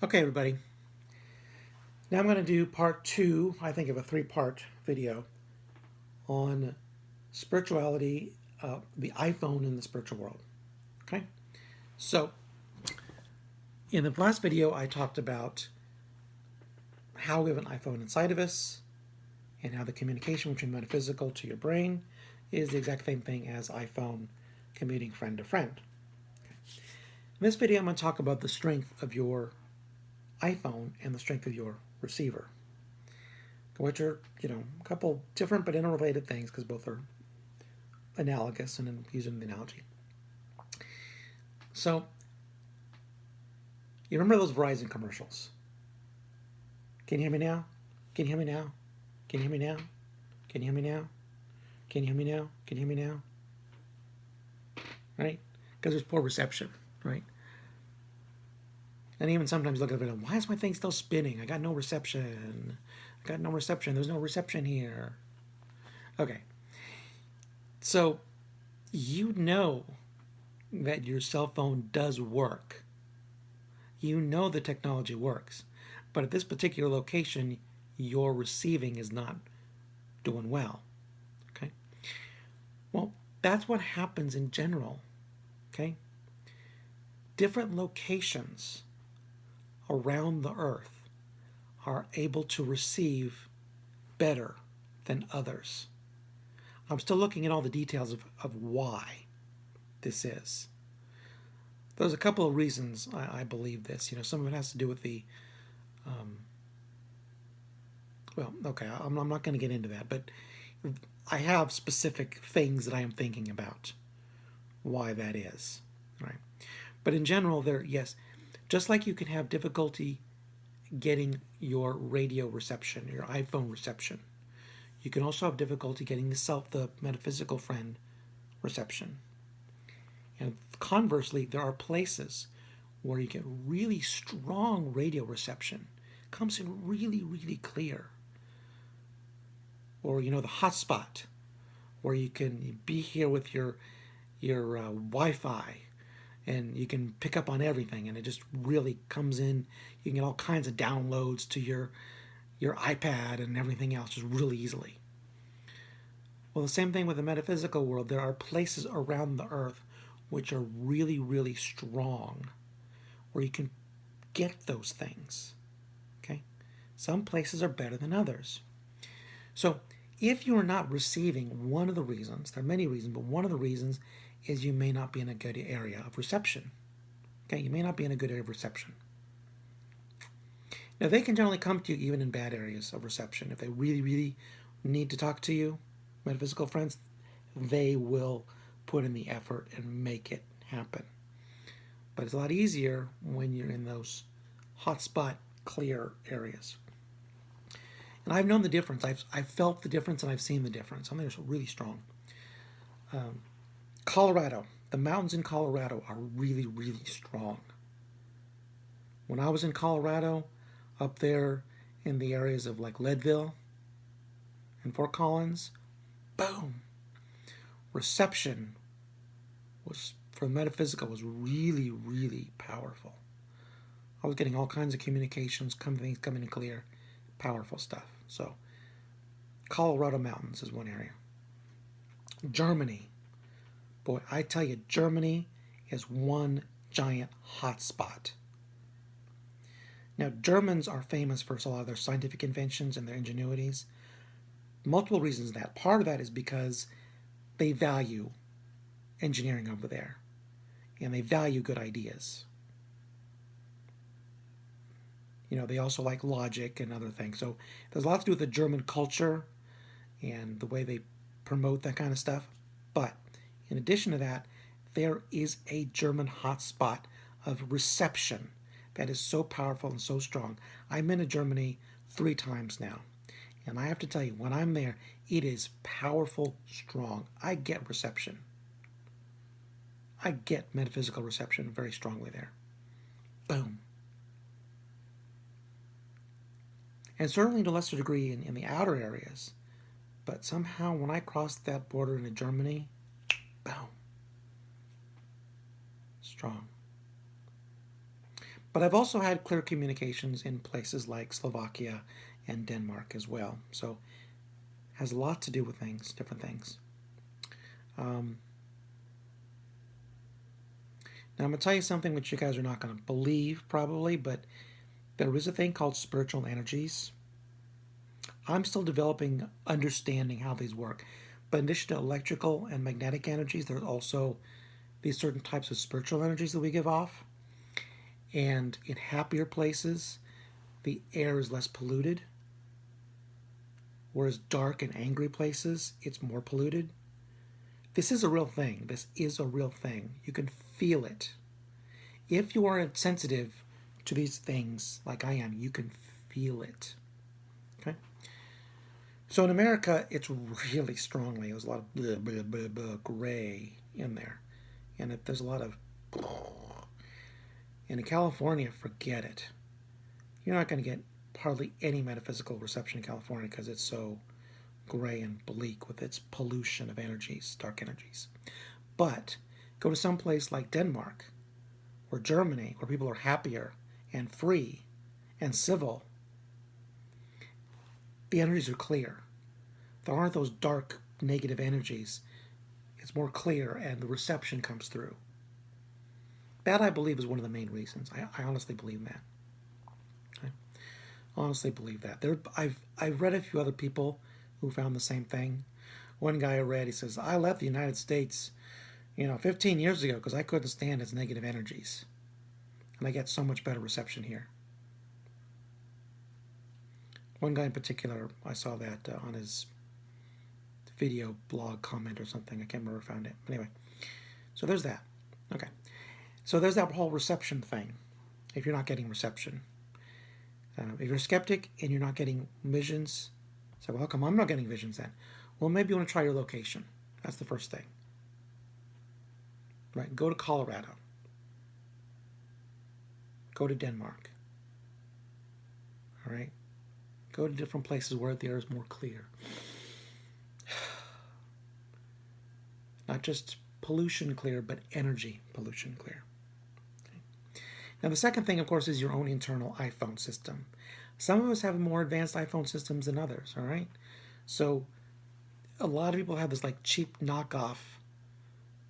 Okay, everybody. Now I'm going to do part two, I think, of a three-part video on spirituality, the iPhone in the spiritual world. Okay? So, in the last video, I talked about how we have an iPhone inside of us and how the communication between metaphysical to your brain is the exact same thing as iPhone commuting friend to friend. In this video, I'm going to talk about the strength of your iPhone and the strength of your receiver, which are, a couple different but interrelated things because both are analogous and I'm using the analogy. So, you remember those Verizon commercials? Can you hear me now? Can you hear me now? Can you hear me now? Can you hear me now? Can you hear me now? Can you hear me now? Right? Because there's poor reception, right? And even sometimes look at it, why is my thing still spinning? I got no reception. I got no reception. There's no reception here. Okay. So, you know that your cell phone does work. You know the technology works. But at this particular location, your receiving is not doing well. Okay? Well, that's what happens in general. Okay? Different locations around the earth are able to receive better than others. I'm still looking at all the details of why this is. There's a couple of reasons I believe this. Some of it has to do with the well, okay, I'm not going to get into that, but I have specific things that I am thinking about why that is, right? But in general, yes, just like you can have difficulty getting your radio reception, your iPhone reception, you can also have difficulty getting the metaphysical friend reception. And conversely, there are places where you get really strong radio reception, comes in really, really clear. Or the hotspot, where you can be here with your Wi-Fi, and you can pick up on everything, and it just really comes in. You can get all kinds of downloads to your iPad and everything else just really easily. Well, the same thing with the metaphysical world. There are places around the earth which are really, really strong, where you can get those things. Okay, some places are better than others. So, if you are not receiving, one of the reasons, there are many reasons, but one of the reasons is you may not be in a good area of reception. Okay, you may not be in a good area of reception. Now, they can generally come to you even in bad areas of reception. If they really, really need to talk to you, metaphysical friends, they will put in the effort and make it happen. But it's a lot easier when you're in those hotspot, clear areas. And I've known the difference. I've felt the difference and I've seen the difference. I think it's really strong. Colorado. The mountains in Colorado are really, really strong. When I was in Colorado, up there in the areas of like Leadville and Fort Collins, boom. Reception was for metaphysical was really, really powerful. I was getting all kinds of communications, things coming in clear, powerful stuff. So, Colorado mountains is one area. Germany. Boy, I tell you, Germany is one giant hotspot. Now, Germans are famous for a lot of their scientific inventions and their ingenuities. Multiple reasons for that. Part of that is because they value engineering over there, and they value good ideas. They also like logic and other things. So there's a lot to do with the German culture and the way they promote that kind of stuff. But in addition to that, there is a German hotspot of reception that is so powerful and so strong. I've been to Germany 3 times now. And I have to tell you, when I'm there, it is powerful, strong. I get reception. I get metaphysical reception very strongly there. Boom. And certainly to a lesser degree in the outer areas. But somehow when I crossed that border into Germany, boom. Strong. But I've also had clear communications in places like Slovakia and Denmark as well. So it has a lot to do with things, different things. Now I'm going to tell you something which you guys are not going to believe probably, but there is a thing called spiritual energies. I'm still developing understanding how these work. But in addition to electrical and magnetic energies, there's also these certain types of spiritual energies that we give off. And in happier places, the air is less polluted. Whereas dark and angry places, it's more polluted. This is a real thing. This is a real thing. You can feel it. If you are sensitive to these things like I am, you can feel it. Okay? So in America, it's really strongly, there's a lot of blah, blah, blah, blah, gray in there. And there's a lot of... And in California, forget it. You're not going to get hardly any metaphysical reception in California because it's so gray and bleak with its pollution of energies, dark energies. But go to some place like Denmark or Germany where people are happier and free and civil. The energies are clear. There aren't those dark, negative energies. It's more clear and the reception comes through. That, I believe, is one of the main reasons. I honestly believe that. I honestly believe that. I've read a few other people who found the same thing. One guy I read, he says, I left the United States, 15 years ago because I couldn't stand its negative energies. And I get so much better reception here. One guy in particular, I saw that on his video blog comment or something. I can't remember if I found it. But anyway, so there's that. Okay. So there's that whole reception thing, if you're not getting reception. If you're a skeptic and you're not getting visions, say, well, how come I'm not getting visions then? Well, maybe you want to try your location. That's the first thing. Right? Go to Colorado. Go to Denmark. All right? Go to different places where the air is more clear. Not just pollution clear, but energy pollution clear. Now, the second thing, of course, is your own internal iPhone system. Some of us have more advanced iPhone systems than others, all right? So a lot of people have this like cheap knockoff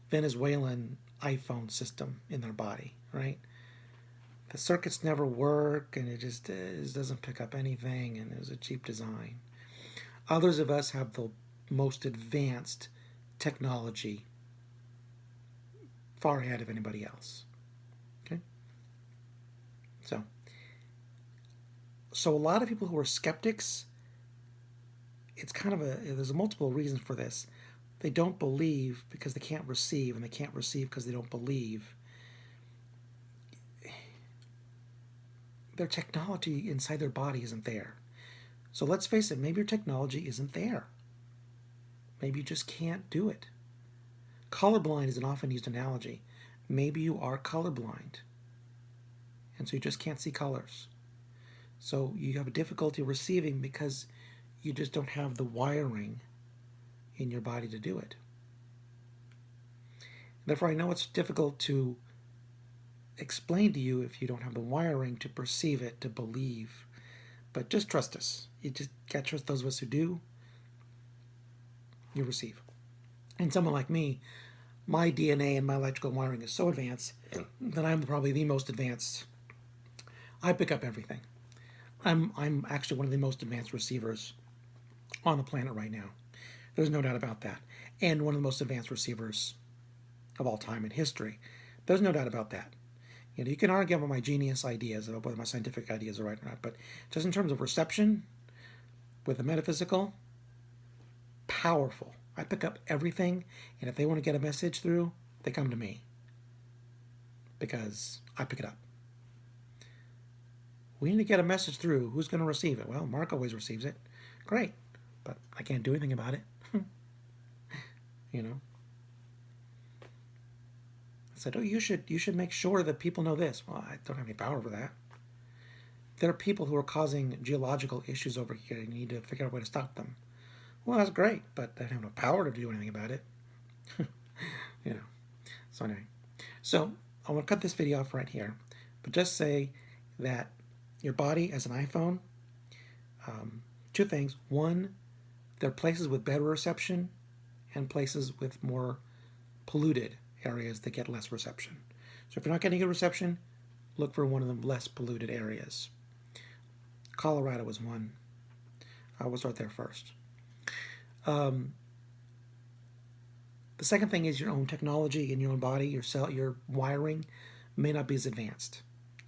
Venezuelan iPhone system in their body, right? The circuits never work, and it just doesn't pick up anything, and it's a cheap design. Others of us have the most advanced technology far ahead of anybody else. Okay? So a lot of people who are skeptics, it's kind of there's multiple reasons for this. They don't believe because they can't receive, and they can't receive because they don't believe. Their technology inside their body isn't there. So let's face it, maybe your technology isn't there. Maybe you just can't do it. Colorblind is an often used analogy. Maybe you are colorblind, and so you just can't see colors. So you have a difficulty receiving because you just don't have the wiring in your body to do it. Therefore, I know it's difficult to explain to you if you don't have the wiring to perceive it, to believe. But just trust us. You just got to trust those of us who do. You receive. And someone like me, my DNA and my electrical wiring is so advanced that I'm probably the most advanced. I pick up everything. I'm actually one of the most advanced receivers on the planet right now. There's no doubt about that. And one of the most advanced receivers of all time in history. There's no doubt about that. You can argue about my genius ideas, about whether my scientific ideas are right or not, but just in terms of reception, with the metaphysical, powerful. I pick up everything, and if they want to get a message through, they come to me because I pick it up. We need to get a message through. Who's going to receive it? Well, Mark always receives it. Great, but I can't do anything about it. I said, oh, you should make sure that people know this. Well, I don't have any power over that. There are people who are causing geological issues over here, and you need to figure out a way to stop them. Well, that's great, but I have no power to do anything about it. So anyway, so I want to cut this video off right here. But just say that your body as an iPhone, two things. One, there are places with better reception and places with more polluted areas that get less reception. So if you're not getting good reception, look for one of the less polluted areas. Colorado is one. I will start there first. The second thing is your own technology in your own body, your wiring may not be as advanced.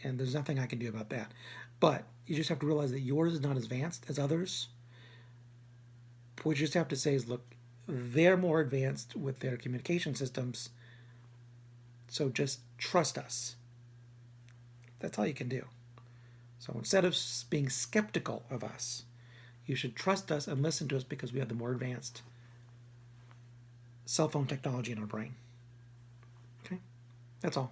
And there's nothing I can do about that. But you just have to realize that yours is not as advanced as others. What you just have to say is, look, they're more advanced with their communication systems, so just trust us. That's all you can do. So instead of being skeptical of us, you should trust us and listen to us because we have the more advanced cell phone technology in our brain. Okay? That's all.